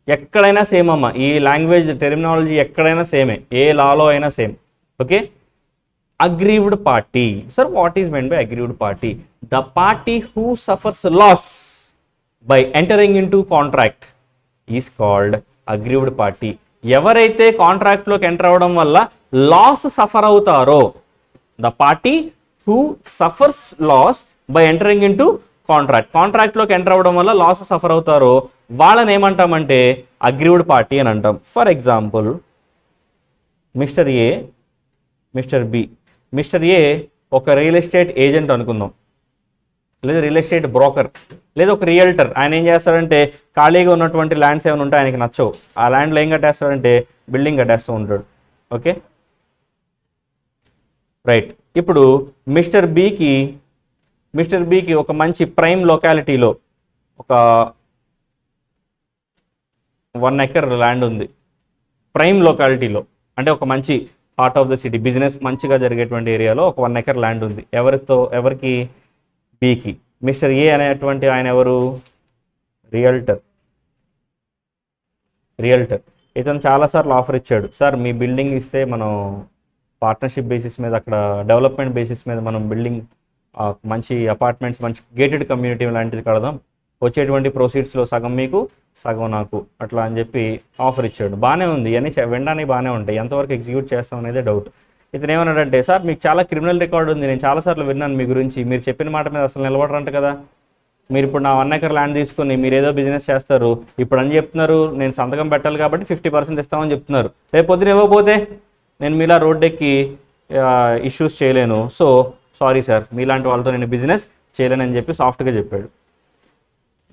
ఎక్కడైనా సేమ్ అమ్మ, ఈ లాంగ్వేజ్ టెర్మినాలజీ ఎక్కడైనా సేమే, ఏ లాలో అయినా same. Okay, aggrieved party. Sir what is meant by aggrieved party? The party who suffers loss by entering into contract is called aggrieved party. ఎవరైతే కాంట్రాక్ట్లోకి ఎంటర్ అవ్వడం వల్ల లాస్ సఫర్ అవుతారో, the party who suffers loss by entering into కాంట్రాక్ట్లోకి enter అవ్వడం వల్ల loss suffer అవుతారో వాళ్ళని ఏమంటామంటే అగ్రీవ్డ్ పార్టీ అని అంటాం. For example, mister A, mister B. Mister A ఒక రియల్ ఎస్టేట్ ఏజెంట్ అనుకుందాం, లేదా రియల్ ఎస్టేట్ బ్రోకర్, లేదా ఒక రియల్టర్. ఆయన ఏం చేస్తాడంటే ఖాళీగా ఉన్నటువంటి ల్యాండ్స్ ఏమైనా ఉంటే ఆయనకి నచ్చవు, ఆ ల్యాండ్లో ఏం కట్టేస్తాడంటే బిల్డింగ్ కట్టేస్తూ ఉంటాడు. Okay right. ఇప్పుడు మిస్టర్ బికి ఒక మంచి ప్రైమ్ లొకాలిటీలో ఒక 1 acre ల్యాండ్ ఉంది. ప్రైమ్ లొకాలిటీలో అంటే ఒక మంచి heart of the city, business మంచిగా జరిగేటువంటి ఏరియాలో ఒక 1 acre ల్యాండ్ ఉంది. ఎవరికి? బికి. మిస్టర్ ఏ అనేటువంటి ఆయన ఎవరు? రియల్టర్. ఇతను చాలాసార్లు ఆఫర్ ఇచ్చాడు, సార్ మీ బిల్డింగ్ ఇస్తే మనం పార్ట్నర్షిప్ బేసిస్ మీద, అక్కడ డెవలప్మెంట్ బేసిస్ మీద మనం బిల్డింగ్ మంచి అపార్ట్మెంట్స్, మంచి గేటెడ్ కమ్యూనిటీ లాంటిది కడదాం, వచ్చేటువంటి ప్రొసీడ్స్లో సగం మీకు సగం నాకు, అట్లా అని చెప్పి ఆఫర్ ఇచ్చాడు. బాగానే ఉంది, ఇవన్నీ వినడానికి బాగానే ఉంటాయి, ఎంతవరకు ఎగ్జిక్యూట్ చేస్తాం అనేది డౌట్. ఇతను ఏమన్నాడంటే, సార్ మీకు చాలా క్రిమినల్ రికార్డు ఉంది, నేను చాలాసార్లు విన్నాను మీ గురించి, మీరు చెప్పిన మాట మీద అసలు నిలబడరంట కదా, మీరు ఇప్పుడు నా 1 acre ల్యాండ్ తీసుకుని మీరు ఏదో బిజినెస్ చేస్తారు, ఇప్పుడు అని చెప్తున్నారు నేను సంతకం పెట్టాలి కాబట్టి 50% ఇస్తామని చెప్తున్నారు, రేపు పొద్దున ఇవ్వకపోతే నేను మీలా రోడ్డెక్కి ఇష్యూస్ చేయలేను, సో సారీ సార్ మీలాంటి వాళ్ళతో నేను బిజినెస్ చేయలేనని చెప్పి సాఫ్ట్గా చెప్పాడు.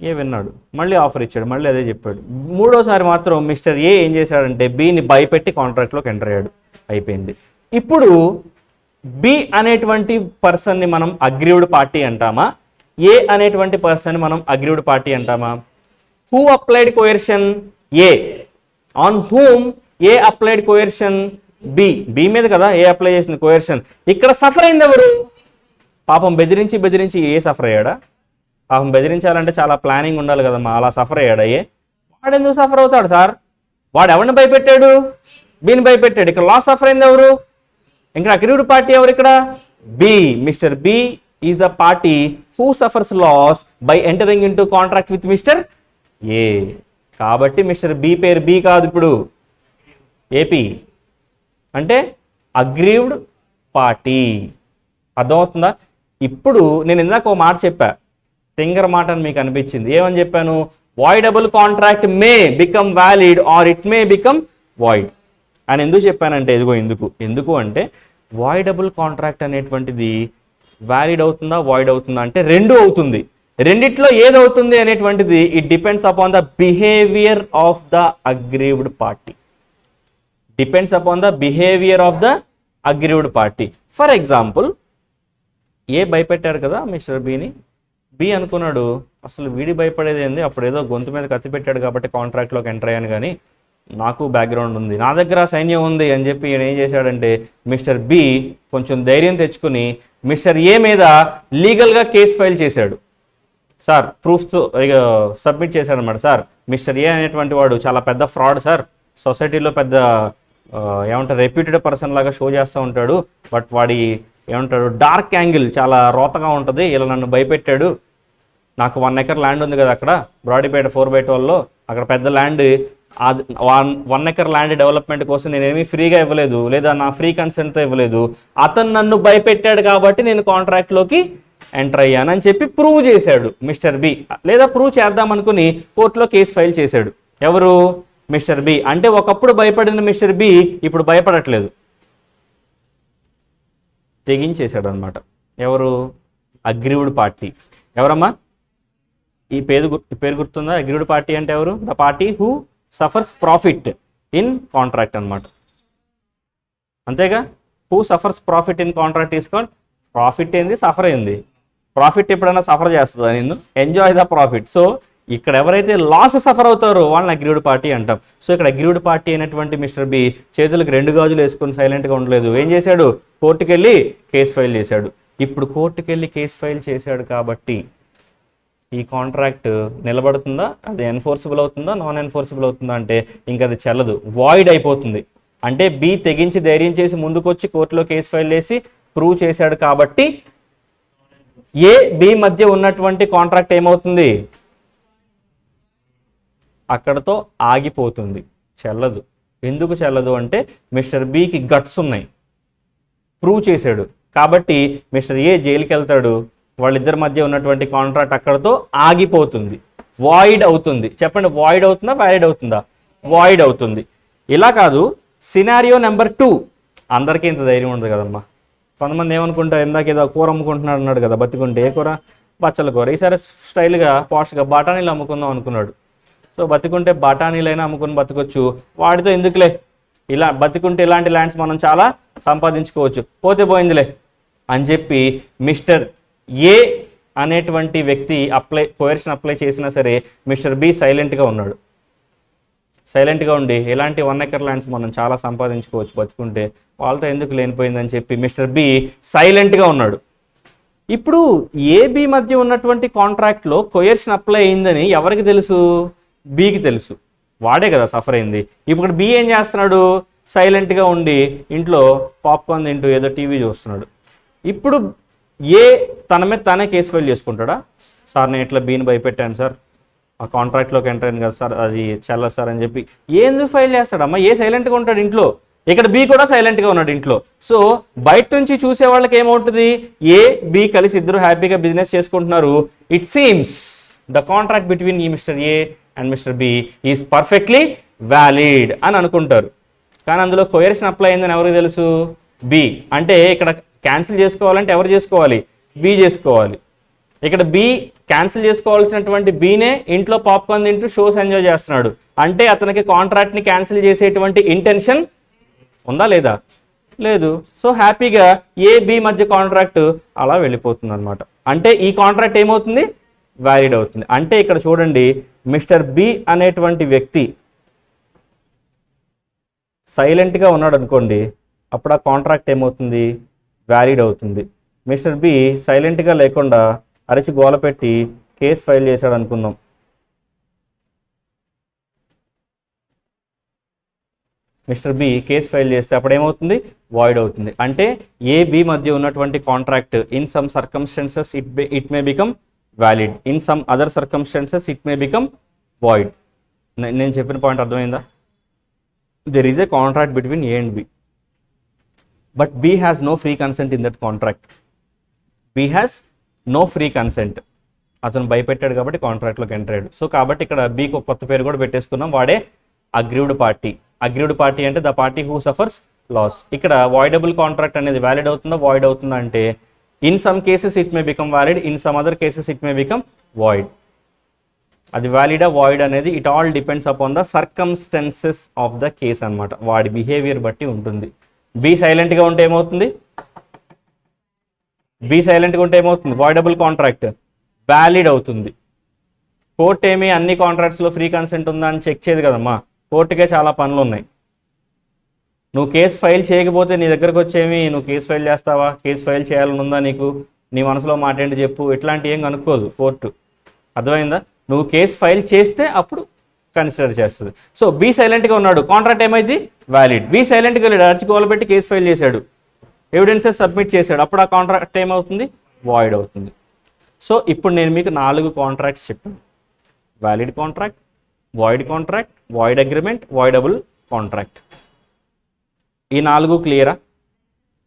ఏ విన్నాడు, మళ్ళీ ఆఫర్ ఇచ్చాడు, మళ్ళీ అదే చెప్పాడు. మూడోసారి మాత్రం మిస్టర్ ఏ ఏం చేశాడంటే బిని భయపెట్టి కాంట్రాక్ట్లోకి ఎంటర్ అయ్యాడు. అయిపోయింది. ఇప్పుడు బి అనేటువంటి పర్సన్ని మనం అగ్రీవ్డ్ పార్టీ అంటామా, ఏ అనేటువంటి పర్సన్ని మనం అగ్రీవ్డ్ పార్టీ అంటామా? Who applied coercion? A. On whom A applied coercion? B మీద కదా ఏ అప్లై చేసింది కోయర్షన్. ఇక్కడ సఫర్ అయింది ఎవరు? పాపం బెదిరించి ఏ సఫర్ అయ్యాడా? పాపం బెదిరించాలంటే చాలా ప్లానింగ్ ఉండాలి కదమ్మా, అలా సఫర్ అయ్యాడా ఏ? వాడు ఎందుకు సఫర్ అవుతాడు సార్? వాడు ఎవరిని భయపెట్టాడు? బిని భయపెట్టాడు. ఇక్కడ లాస్ సఫర్ అయింది ఎవరు? ఇక్కడ అగ్రీవ్డ్ పార్టీ ఎవరు? ఇక్కడ B. Mister B is the party who suffers loss by entering into contract with mister A. కాబట్టి మిస్టర్ బి పేరు బి కాదు, ఇప్పుడు ఏపీ అంటే అగ్రీవ్డ్ పార్టీ. అర్థమవుతుందా? ఇప్పుడు నేను ఇందాక ఒక మాట చెప్పా, తింగర మాట అని మీకు అనిపించింది. ఏమని చెప్పాను? Voidable contract may become valid or it may become void అని ఎందుకు చెప్పానంటే, ఎందుకు అంటే వాయిడబుల్ కాంట్రాక్ట్ అనేటువంటిది వ్యాలిడ్ అవుతుందా వాయిడ్ అవుతుందా అంటే 2 అవుతుంది. రెండిట్లో ఏదవుతుంది అనేటువంటిది it depends upon the behaviour of the aggrieved party. Depends upon the behaviour of the aggrieved party. For example, A భయపెట్టారు కదా మిస్టర్ బిని. బి అనుకున్నాడు అసలు వీడి భయపడేది ఏంది, అప్పుడు ఏదో గొంతు మీద కత్తి పెట్టాడు కాబట్టి కాంట్రాక్ట్లోకి ఎంటర్ అయ్యాను, కానీ నాకు బ్యాక్గ్రౌండ్ ఉంది, నా దగ్గర సైన్యం ఉంది అని చెప్పి ఈయన ఏం చేశాడంటే మిస్టర్ బి కొంచెం ధైర్యం తెచ్చుకుని మిస్టర్ ఏ మీద లీగల్గా కేసు ఫైల్ చేశాడు. సార్ ప్రూఫ్స్ సబ్మిట్ చేశాడు అనమాట. సార్ మిస్టర్ ఏ అనేటువంటి వాడు చాలా పెద్ద ఫ్రాడ్ సార్, సొసైటీలో పెద్ద ఏమంటారు రెప్యూటెడ్ పర్సన్ లాగా షో చేస్తూ ఉంటాడు, బట్ వాడి ఏమంటాడు డార్క్ యాంగిల్ చాలా రోతగా ఉంటుంది, ఇలా నన్ను భయపెట్టాడు. నాకు 1 ఎకర్ ల్యాండ్ ఉంది కదా అక్కడ బ్రాడీపేట 4/12లో, అక్కడ పెద్ద ల్యాండ్, 1 ఎకర్ ల్యాండ్ డెవలప్మెంట్ కోసం నేనేమీ ఫ్రీగా ఇవ్వలేదు, లేదా నా ఫ్రీ కన్సెంట్తో ఇవ్వలేదు, అతను నన్ను భయపెట్టాడు కాబట్టి నేను కాంట్రాక్ట్లోకి ఎంటర్ అయ్యానని చెప్పి ప్రూవ్ చేశాడు మిస్టర్ బి. లేదా ప్రూవ్ చేద్దామనుకుని కోర్టులో కేసు ఫైల్ చేశాడు. ఎవరు? Mister B. అంటే ఒకప్పుడు భయపడిన మిస్టర్ బి ఇప్పుడు భయపడట్లేదు, తెగించేశాడు అనమాట. ఎవరు? Aggrieved party. ఎవరమ్మా? ఈ పేరు గుర్తుందా? అగ్రీవ్డ్ పార్టీ అంటే ఎవరు? The party who suffers profit in contract అనమాట. అంతేగా? Who suffers profit in contract is called. Profit ఏంది, సఫర్ ఏంది? ప్రాఫిట్ ఎప్పుడైనా సఫర్ చేస్తుందా నిన్ను? Enjoy the profit. సో ఇక్కడ ఎవరైతే లాస్ సఫర్ అవుతారో వాళ్ళని అగ్రీవ్డ్ పార్టీ అంటాం. సో ఇక్కడ అగ్రీవ్డ్ పార్టీ అయినటువంటి మిస్టర్ బి చేతులకు 2 గాజులు వేసుకొని సైలెంట్గా ఉండలేదు. ఏం చేశాడు? కోర్టుకు వెళ్ళి కేసు ఫైల్ చేశాడు. ఇప్పుడు కోర్టుకు వెళ్ళి కేసు ఫైల్ చేశాడు కాబట్టి ఈ కాంట్రాక్ట్ నిలబడుతుందా, అది ఎన్ఫోర్సిబుల్ అవుతుందా, నాన్ ఎన్ఫోర్సిబుల్ అవుతుందా అంటే ఇంకా అది చెల్లదు, వాయిడ్ అయిపోతుంది. అంటే బి తెగించి ధైర్యం చేసి ముందుకొచ్చి కోర్టులో కేసు ఫైల్ చేసి ప్రూవ్ చేశాడు కాబట్టి ఏ బి మధ్య ఉన్నటువంటి కాంట్రాక్ట్ ఏమవుతుంది? అక్కడతో ఆగిపోతుంది, చెల్లదు. ఎందుకు చెల్లదు అంటే మిస్టర్ బికి గట్స్ ఉన్నాయి, ప్రూవ్ చేశాడు కాబట్టి మిస్టర్ ఏ జైలుకి వెళ్తాడు, వాళ్ళిద్దరి మధ్య ఉన్నటువంటి కాంట్రాక్ట్ అక్కడతో ఆగిపోతుంది, వాయిడ్ అవుతుంది. చెప్పండి, వాయిడ్ అవుతుందా, వ్యాలిడ్ అవుతుందా? వాయిడ్ అవుతుంది. ఇలా కాదు, సినారియో నెంబర్ 2. అందరికీ ఇంత ధైర్యం ఉండదు కదమ్మా. కొంతమంది ఏమనుకుంటారు, ఇందాక ఏదో కూర అమ్ముకుంటున్నాడు అన్నాడు కదా, బతికుంటే ఏ కూర? బచ్చల కూర. ఈసారి స్టైల్గా పాష్గా బఠానీలు అమ్ముకుందాం అనుకున్నాడు. సో బతికుంటే బఠానీలైనా అమ్ముకుని బతకొచ్చు, వాటితో ఎందుకులే, ఇలా బతికుంటే ఇలాంటి ల్యాండ్స్ మనం చాలా సంపాదించుకోవచ్చు, పోతే పోయిందిలే అని చెప్పి మిస్టర్ ఏ అనేటువంటి వ్యక్తి కోయర్షన్ అప్లై చేసినా సరే మిస్టర్ బి సైలెంట్గా ఉన్నాడు. సైలెంట్గా ఉండి ఇలాంటి 1 ఎకర్ ల్యాండ్స్ మనం చాలా సంపాదించుకోవచ్చు బతుకుంటే, వాళ్ళతో ఎందుకు లేనిపోయిందని చెప్పి మిస్టర్ బి సైలెంట్గా ఉన్నాడు. ఇప్పుడు ఏబి మధ్య ఉన్నటువంటి కాంట్రాక్ట్లో కొయర్షన్ అప్లై అయిందని ఎవరికి తెలుసు? బికి తెలుసు, వాడే కదా సఫర్ అయింది. ఇప్పుడు బి ఏం చేస్తున్నాడు? సైలెంట్గా ఉండి ఇంట్లో పాప్కార్న్ తింటూ ఏదో టీవీ చూస్తున్నాడు. ఇప్పుడు ఏ తన మీద తానే కేసు ఫైల్ చేసుకుంటాడా? సార్ నేను ఇట్లా బీని భయపెట్టాను సార్, ఆ కాంట్రాక్ట్లోకి ఎంటర్ అయింది కదా సార్, అది చల్ల సార్ అని చెప్పి ఎందుకు ఫైల్ చేస్తాడమ్మా? ఏ సైలెంట్గా ఉంటాడు ఇంట్లో, ఇక్కడ బి కూడా సైలెంట్గా ఉన్నాడు ఇంట్లో. సో బయట నుంచి చూసే వాళ్ళకి ఏమవుతుంది? ఏ బి కలిసి ఇద్దరు హ్యాపీగా బిజినెస్ చేసుకుంటున్నారు. It seems the contract between ఈ mister A and mister B is perfectly valid అని అనుకుంటారు. కానీ అందులో కొయర్షన్ అప్లై అయిందని ఎవరికి తెలుసు? బి. అంటే ఇక్కడ క్యాన్సిల్ చేసుకోవాలంటే ఎవరు చేసుకోవాలి? బి చేసుకోవాలి. ఇక్కడ బి క్యాన్సిల్ చేసుకోవాల్సినటువంటి బీనే ఇంట్లో పాప్కార్న్ తింటూ షోస్ ఎంజాయ్ చేస్తున్నాడు. అంటే అతనికి కాంట్రాక్ట్ని క్యాన్సిల్ చేసేటువంటి ఇంటెన్షన్ ఉందా లేదా? లేదు. సో హ్యాపీగా ఏ బి మధ్య కాంట్రాక్ట్ అలా వెళ్ళిపోతుంది అనమాట. అంటే ఈ కాంట్రాక్ట్ ఏమవుతుంది? వ్యాలిడ్ అవుతుంది. అంటే ఇక్కడ చూడండి, మిస్టర్ బి అనేటువంటి వ్యక్తి సైలెంట్గా ఉన్నాడు అనుకోండి, అప్పుడు ఆ కాంట్రాక్ట్ ఏమవుతుంది? వ్యాలిడ్ అవుతుంది. మిస్టర్ బి సైలెంట్గా లేకుండా అరిచి గోల పెట్టి కేసు ఫైల్ చేశాడు అనుకుందాం. మిస్టర్ బి కేసు ఫైల్ చేస్తే అప్పుడు ఏమవుతుంది? వాయిడ్ అవుతుంది. అంటే ఏ బి మధ్య ఉన్నటువంటి contract in some circumstances it may become valid, in some other circumstances it may become void. నేను చెప్పిన పాయింట్ అర్థమైందా? There is a contract between A and B, but B has no free consent in that contract. B has no free consent. అతను భయపెట్టాడు కాబట్టి కాంట్రాక్ట్లోకి enter అయ్యాడు. So కాబట్టి ఇక్కడ బీకి ఒక కొత్త పేరు కూడా పెట్టేసుకున్నాం, వాడే అగ్రీవ్డ్ పార్టీ. అగ్రీవ్డ్ పార్టీ అంటే the party who suffers loss. ఇక్కడ వాయిడబుల్ కాంట్రాక్ట్ అనేది వ్యాలిడ్ అవుతుందా, వాయిడ్ అవుతుందా అంటే in some cases it may become valid, in some other cases it may become void. అది వ్యాలిడా వాయిడ్ అనేది it all depends upon the circumstances of the case అనమాట, వాడి బిహేవియర్ బట్టి ఉంటుంది. బి సైలెంట్గా ఉంటే ఏమవుతుంది, బి సైలెంట్గా ఉంటే ఏమవుతుంది, వాయిడబుల్ కాంట్రాక్ట్ వ్యాలిడ్ అవుతుంది. కోర్టు ఏమి అన్ని కాంట్రాక్ట్స్లో ఫ్రీ కన్సెంట్ ఉందా అని చెక్ చేయదు కదమ్మా, కోర్టుకే చాలా పనులు ఉన్నాయి. నువ్వు కేసు ఫైల్ చేయకపోతే నీ దగ్గరకు వచ్చేమి నువ్వు కేసు ఫైల్ చేస్తావా, కేసు ఫైల్ చేయాలని ఉందా నీకు, నీ మనసులో మాట ఏంటి చెప్పు, ఇట్లాంటి ఏం కనుక్కోదు కోర్టు. అర్థమైందా? నువ్వు కేసు ఫైల్ చేస్తే అప్పుడు కన్సిడర్ చేస్తుంది. సో బి సైలెంట్గా ఉన్నాడు, కాంట్రాక్ట్ ఏమైంది వ్యాలిడ్. బి సైలెంట్గా వెళ్ళాడు, అర్జీ గోలబెట్టి కేసు ఫైల్ చేశాడు, ఎవిడెన్సెస్ సబ్మిట్ చేశాడు, అప్పుడు ఆ కాంట్రాక్ట్ ఏమవుతుంది, వాయిడ్ అవుతుంది. సో ఇప్పుడు నేను మీకు 4 కాంట్రాక్ట్స్ చెప్పాను, valid contract, void contract, void agreement, voidable contract. ఈ 4 క్లియరా?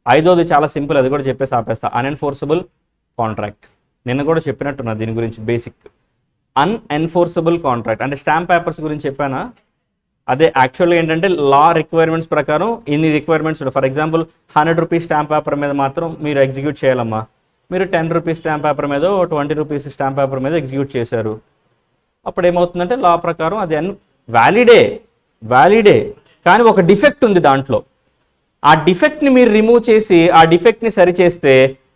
5వది చాలా సింపుల్, అది కూడా చెప్పేసి ఆపేస్తా, అన్ఎన్ఫోర్సబుల్ కాంట్రాక్ట్. నిన్న కూడా చెప్పినట్టున్నా దీని గురించి బేసిక్. అన్ఎన్ఫోర్సబుల్ కాంట్రాక్ట్ అంటే స్టాంప్ పేపర్స్ గురించి చెప్పానా, అదే యాక్చువల్గా ఏంటంటే లా రిక్వైర్మెంట్స్ ప్రకారం ఇన్ని requirements. For example 100 rupees stamp paper మీద మాత్రం మీరు ఎగ్జిక్యూట్ చేయాలమ్మా, మీరు 10 రూపీస్ స్టాంప్ పేపర్ మీద 20 రూపీస్ స్టాంప్ పేపర్ మీద ఎగ్జిక్యూట్ చేశారు, అప్పుడు ఏమవుతుందంటే లా ప్రకారం అది వ్యాలిడే కానీ ఒక డిఫెక్ట్ ఉంది దాంట్లో, ఆ డిఫెక్ట్ని మీరు రిమూవ్ చేసి ఆ డిఫెక్ట్ని సరిచేస్తే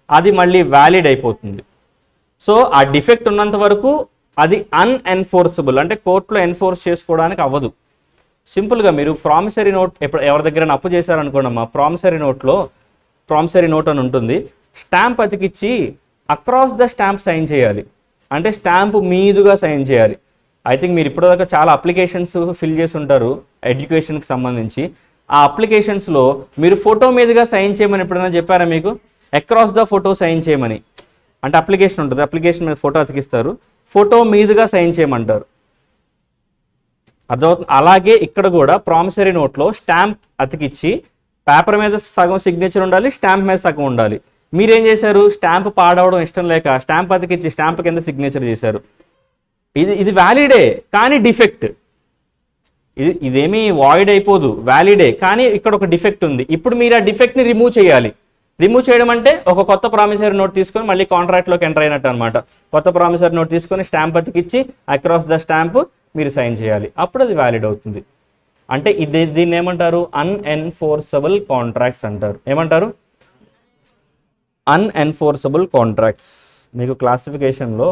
అది మళ్ళీ వ్యాలిడ్ అయిపోతుంది. సో ఆ డిఫెక్ట్ ఉన్నంత వరకు అది అన్ఎన్ఫోర్సబుల్ అంటే కోర్టులో ఎన్ఫోర్స్ చేసుకోవడానికి అవ్వదు. సింపుల్గా మీరు ప్రామిసరీ నోట్ ఎవరి దగ్గర అప్పు చేశారనుకోండమ్మా, ప్రామిసరీ నోట్ అని ఉంటుంది, స్టాంప్ అతికిచ్చి అక్రాస్ ద స్టాంప్ సైన్ చేయాలి, అంటే స్టాంప్ మీదుగా సైన్ చేయాలి. ఐ థింక్ మీరు ఇప్పటిదాకా చాలా అప్లికేషన్స్ ఫిల్ చేసి ఉంటారు ఎడ్యుకేషన్కి సంబంధించి. ఆ అప్లికేషన్స్లో మీరు ఫోటో మీదుగా సైన్ చేయమని ఎప్పుడైనా చెప్పారా మీకు, అక్రాస్ ద ఫోటో సైన్ చేయమని? అంటే అప్లికేషన్ ఉంటుంది, అప్లికేషన్ మీద ఫోటో అతికిస్తారు, ఫోటో మీదుగా సైన్ చేయమంటారు. అర్థమవుతుంది? అలాగే ఇక్కడ కూడా ప్రామిసరీ నోట్లో స్టాంప్ అతికిచ్చి పేపర్ మీద సగం సిగ్నేచర్ ఉండాలి, స్టాంప్ మీద సగం ఉండాలి. మీరేం చేశారు, స్టాంప్ పాడవడం ఇష్టం లేక స్టాంప్ అతికిచ్చి స్టాంప్ కింద సిగ్నేచర్ చేశారు. ఇది వ్యాలిడే కానీ డిఫెక్ట్, ఇదేమీ వాయిడ్ అయిపోదు, వ్యాలిడే కానీ ఇక్కడ ఒక డిఫెక్ట్ ఉంది. ఇప్పుడు మీరు ఆ డిఫెక్ట్ని రిమూవ్ చేయాలి. రిమూవ్ చేయడం అంటే ఒక కొత్త ప్రామిసరీ నోట్ తీసుకొని మళ్ళీ కాంట్రాక్ట్లోకి ఎంటర్ అయినట్టు అనమాట. కొత్త ప్రామిసరీ నోట్ తీసుకొని స్టాంప్ అతికిచ్చి అక్రాస్ ద స్టాంప్ మీరు సైన్ చేయాలి, అప్పుడు అది వ్యాలిడ్ అవుతుంది. అంటే దీన్ని ఏమంటారు, అన్ఎన్ఫోర్సబుల్ కాంట్రాక్ట్స్ అంటారు. ఏమంటారు, అన్ఎన్ఫోర్సబుల్ కాంట్రాక్ట్స్. మీకు క్లాసిఫికేషన్లో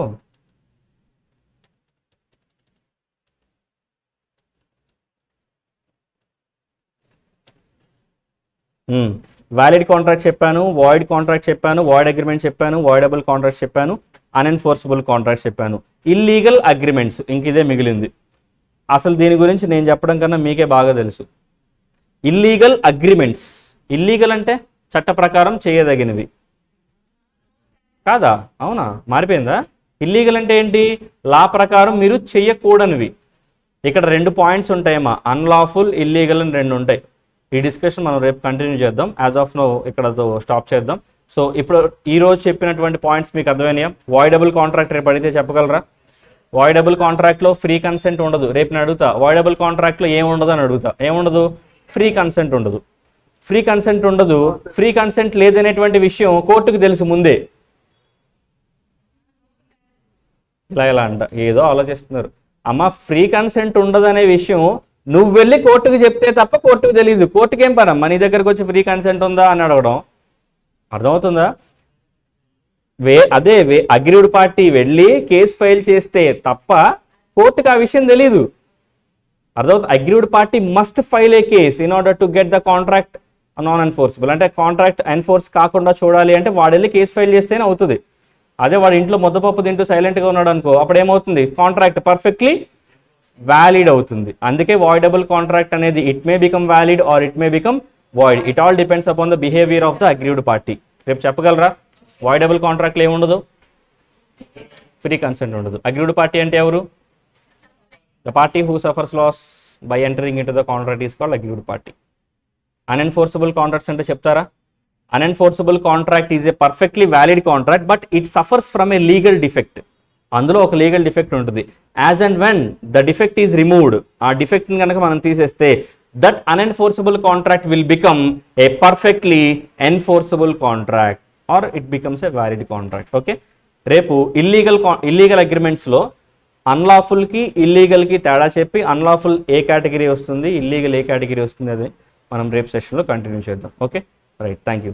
వ్యాలిడ్ కాంట్రాక్ట్ చెప్పాను, వాయిడ్ కాంట్రాక్ట్ చెప్పాను, వాయిడ్ అగ్రిమెంట్ చెప్పాను, వాయిడబుల్ కాంట్రాక్ట్ చెప్పాను, అన్ఎన్ఫోర్సబుల్ కాంట్రాక్ట్ చెప్పాను. ఇల్లీగల్ అగ్రిమెంట్స్ ఇంక ఇదే మిగిలింది. అసలు దీని గురించి నేను చెప్పడం కన్నా మీకే బాగా తెలుసు. ఇల్లీగల్ అగ్రిమెంట్స్, ఇల్లీగల్ అంటే చట్ట ప్రకారం చేయదగినవి కాదా? అవునా, మారిపోయిందా? ఇల్లీగల్ అంటే ఏంటి, లా ప్రకారం మీరు చెయ్యకూడనివి. ఇక్కడ 2 పాయింట్స్ ఉంటాయమ్మా, అన్లాఫుల్, ఇల్లీగల్ అని 2 ఉంటాయి. ఈ డిస్కషన్ మనం రేపు కంటిన్యూ చేద్దాం, యాజ్ ఆఫ్ నో ఇక్కడతో స్టాప్ చేద్దాం. సో ఇప్పుడు ఈరోజు చెప్పినటువంటి పాయింట్స్ మీకు అర్థమైనాయా? వాయిడబుల్ కాంట్రాక్ట్ రేపు అడిగితే చెప్పగలరా? వాయిడబుల్ కాంట్రాక్ట్లో ఫ్రీ కన్సెంట్ ఉండదు. రేపు నేను అడుగుతా వాయిడబుల్ కాంట్రాక్ట్లో ఏముండదు అని అడుగుతా, ఏముండదు, ఫ్రీ కన్సెంట్ ఉండదు. ఫ్రీ కన్సెంట్ లేదనేటువంటి విషయం కోర్టుకు తెలుసు ముందే. ఇలా అంట ఏదో ఆలోచిస్తున్నారు, అమ్మ ఫ్రీ కన్సెంట్ ఉండదనే విషయం నువ్వు వెళ్ళి కోర్టుకు చెప్తే తప్ప కోర్టుకు తెలియదు. కోర్టుకి ఏం పనమ్మా నీ దగ్గరకు వచ్చి ఫ్రీ కన్సెంట్ ఉందా అని అడగడం. అర్థమవుతుందా? అదే అగ్రీడ్ పార్టీ వెళ్ళి కేసు ఫైల్ చేస్తే తప్ప కోర్టుకు ఆ విషయం తెలీదు. అర్థమవుతుంది? Agreed party must file A case in order to get the contract non enforceable. అంటే కాంట్రాక్ట్ ఎన్ఫోర్స్ కాకుండా చూడాలి అంటే వాడు వెళ్ళి కేసు ఫైల్ చేస్తేనే అవుతుంది. అదే వాడు ఇంట్లో ముద్దపప్పు తింటూ సైలెంట్గా ఉన్నాడు అనుకో, అప్పుడు ఏమవుతుంది, కాంట్రాక్ట్ పర్ఫెక్ట్లీ వ్యాలిడ్ అవుతుంది. అందుకే వాయిడబుల్ కాంట్రాక్ట్ అనేది it may become valid or it may become void. It all depends upon the behaviour of the agreed party. రేపు చెప్పగలరా వాయిడబుల్ కాంట్రాక్ట్లో ఏముండదు, ఫ్రీ కన్సెంట్ ఉండదు. అగ్రీడ్ పార్టీ అంటే ఎవరు? The party who suffers loss by entering into the contract is called agreed party. Unenforceable contracts అంటే చెప్తారా? Unenforceable contract is a perfectly valid contract but it suffers from a legal defect. అందులో ఒక legal defect ఉంటుంది. As and when the defect is removed, ఆ డిఫెక్ట్ని కనుక మనం తీసేస్తే that unenforceable contract will become a perfectly enforceable contract or it becomes a valid contract. Okay, రేపు illegal అగ్రిమెంట్స్లో అన్లాఫుల్కి ఇల్లీగల్కి తేడా చెప్పి అన్లాఫుల్ ఏ కేటగిరీ వస్తుంది, ఇల్లీగల్ ఏ కేటగిరీ వస్తుంది, అది మనం రేపు సెషన్లో కంటిన్యూ చేద్దాం. Okay, right, thank you.